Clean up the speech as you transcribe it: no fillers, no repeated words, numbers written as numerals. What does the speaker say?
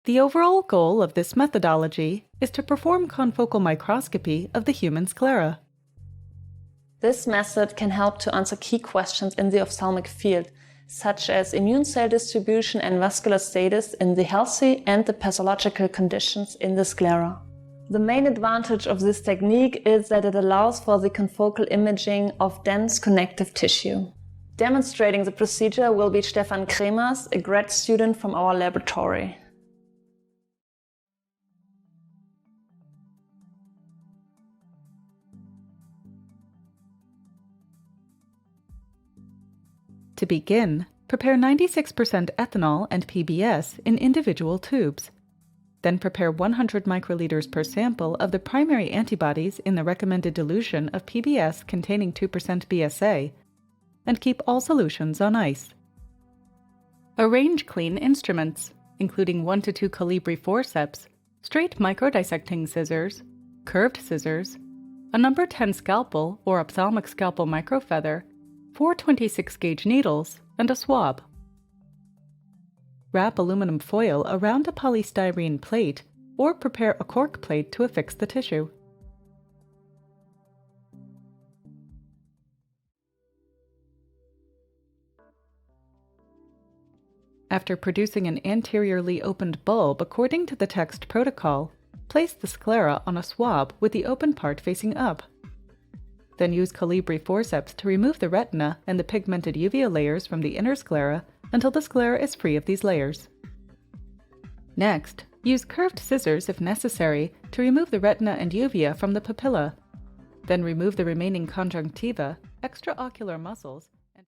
The overall goal of this methodology is to perform confocal microscopy of the human sclera. This method can help to answer key questions in the ophthalmic field, such as immune cell distribution and vascular status in the healthy and the pathological conditions in the sclera. The main advantage of this technique is that it allows for the confocal imaging of dense connective tissue. Demonstrating the procedure will be Stefan Kremers, a grad student from our laboratory. To begin, prepare 96% ethanol and PBS in individual tubes. Then prepare 100 microliters per sample of the primary antibodies in the recommended dilution of PBS containing 2% BSA, and keep all solutions on ice. Arrange clean instruments, including 1 to 2 Colibri forceps, straight microdissecting scissors, curved scissors, a number 10 scalpel or ophthalmic scalpel microfeather, 4 26-gauge needles, and a swab. Wrap aluminum foil around a polystyrene plate or prepare a cork plate to affix the tissue. After producing an anteriorly opened bulb according to the text protocol, place the sclera on a swab with the open part facing up. Then use Colibri forceps to remove the retina and the pigmented uvea layers from the inner sclera until the sclera is free of these layers. Next, use curved scissors if necessary to remove the retina and uvea from the papilla. Then remove the remaining conjunctiva, extraocular muscles,